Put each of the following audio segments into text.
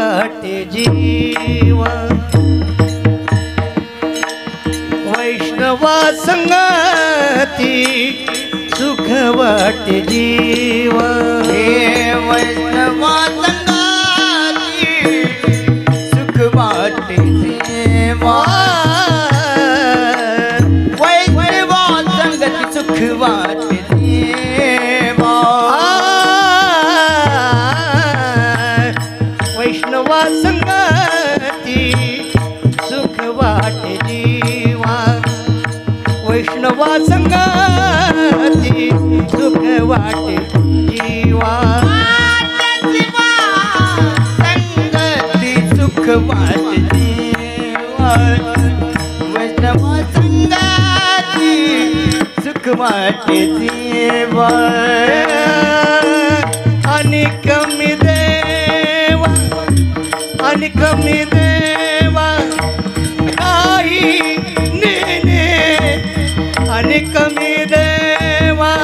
वाटे जीवा वैष्णवा संगती सुख वाटे जीवा वैष्णवा संगती सुख वाटे जीवा वैष्णवा संगती सुख वाटे जीवा वैष्णवा संगती सुख वाटे जीवा वैष्णवा संगती सुख वाटे जीवा संगती सुख वाटे जीवा वैष्णवा संगती सुख वाटे जीवा आणि कमी देवा आणि कमी देवा काही नेने आणि कमी देवा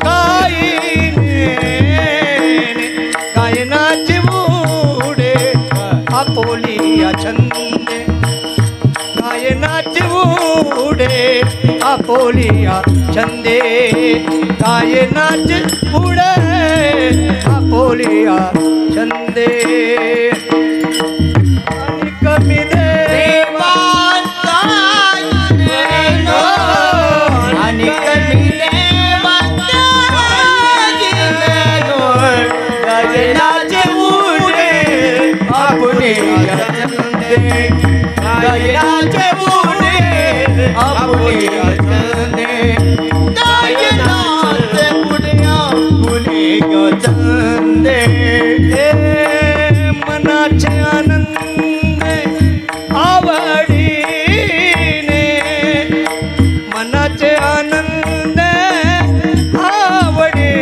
काही नेने गायनाची मुडे आपोली छंदे गायनाची मुडे आपोली छंदे गायनाची मुडे आपोली छंदे आणि कमी देवा आणि कमी देवा गायनाचे उडे आपुले छंदे गायनाचे उडे आपुले छंदे गायनाचे उडे आपुले छंदे मनाचे आनंद आवडीने मनाचे आनंद आवडी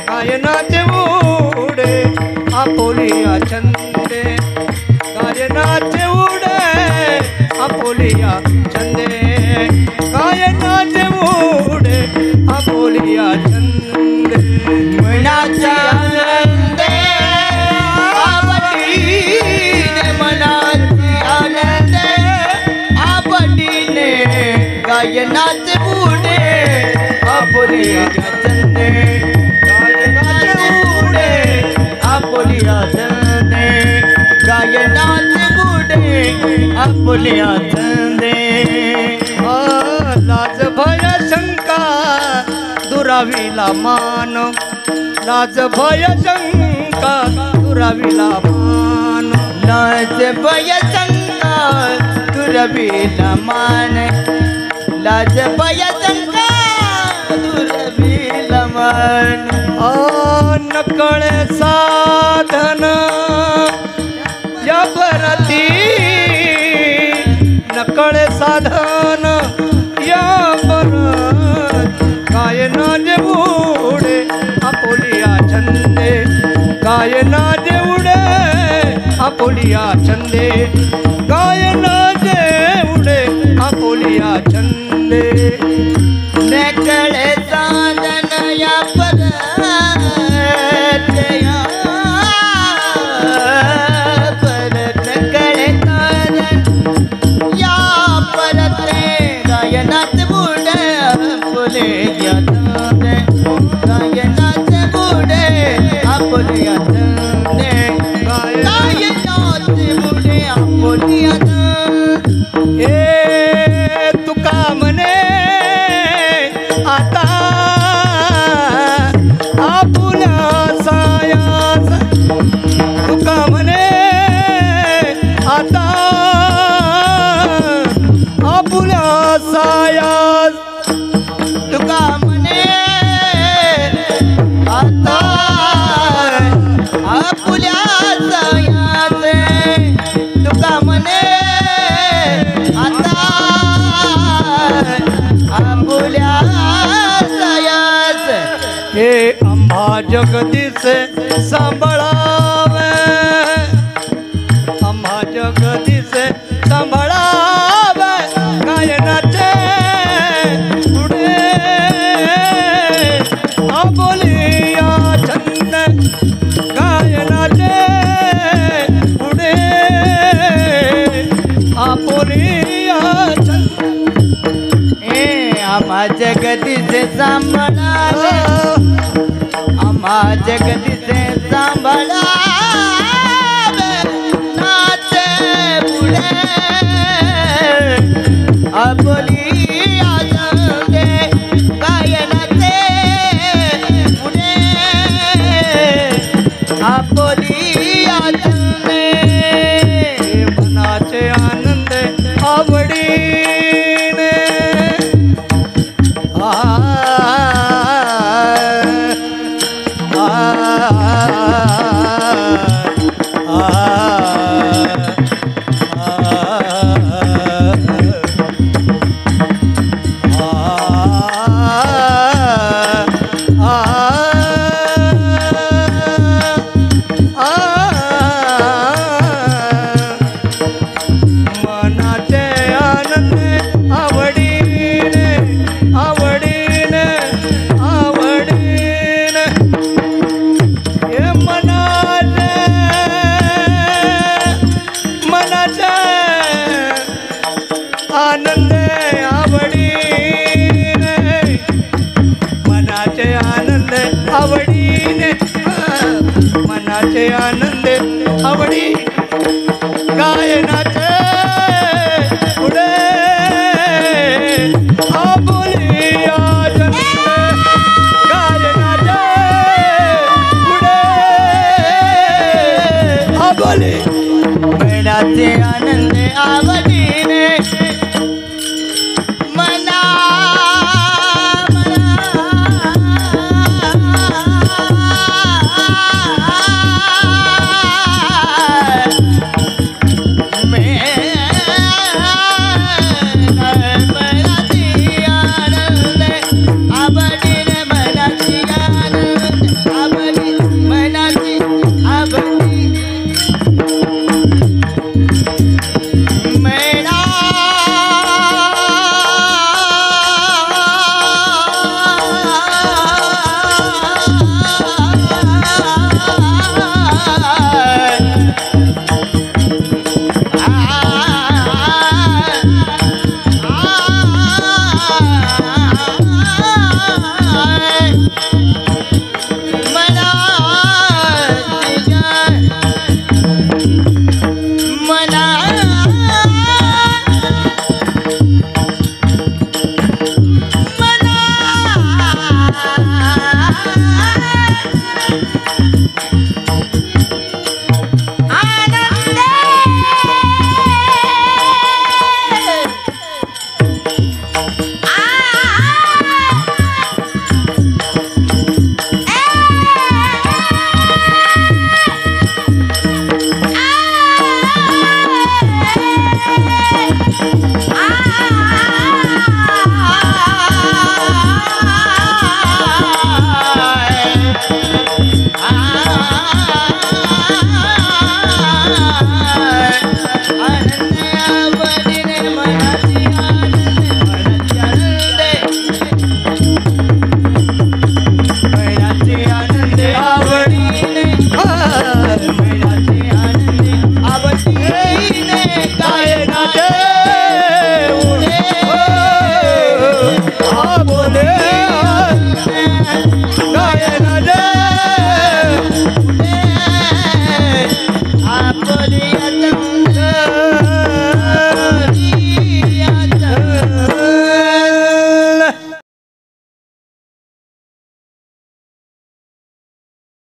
गायनाचे उडे आपोली छंदे गायनाचे उडे आपोली छंदे गायनाचे उडे आपोली छंदे मनाचा आनंद आवडीने मनाचे आनंद आवडीने गायनाचे बुडे आपुले छंदे गायनाचे बुडे आपुले छंदे गायनाचे बुडे आपुले छंदे लाज भय शंका दुराविला मान लाज भय शंका दुराविला मान लाज भय शंका दुराविला मान लाज भय शंका दुराविला मान नकळे साधन या परती नकळे साधन या परत गायनाचे उडे आपोली छंदे गायनाचे उडे आपोली छंदे गायनाचे उडे आपोली छंदे नकळे साधन या परत नकळे साधन या परत गायनात बुडे आपुले छंदे गायनात बुडे आपुले छंदे गायनात बुडे आपुले हे तुका म्हणे आता आपुल्या सायास तुका म्हणे आता आपुल्या सायास तुका म्हणे आता आपुल्या सायास तुका म्हणे आता आपुल्या सायास हे आंबा जगदीश सांभाळावे आंबा जगदीश सांभाळावे गायनाचे पुढे आपोलिया छंद गायनाचे जगदीचे सांभाळावे आम्हा जगदीचे सांभाळावे नाचे पुढे आपुली आनंदे काय नाचे पुढे आपुली आनंदे मनाचे आनंद आवडीने आ आ मनाचे आनंद आवडीने आवडीने आवडीने हे मनाचे मनाचे आनंद आवडीने मनाचे आनंद आवडीने मनाचे आनंद आवडी गायनाचे पुढे आपुली आनंद गायनाचे पुढे आपुली मेळाचे आनंद आवडी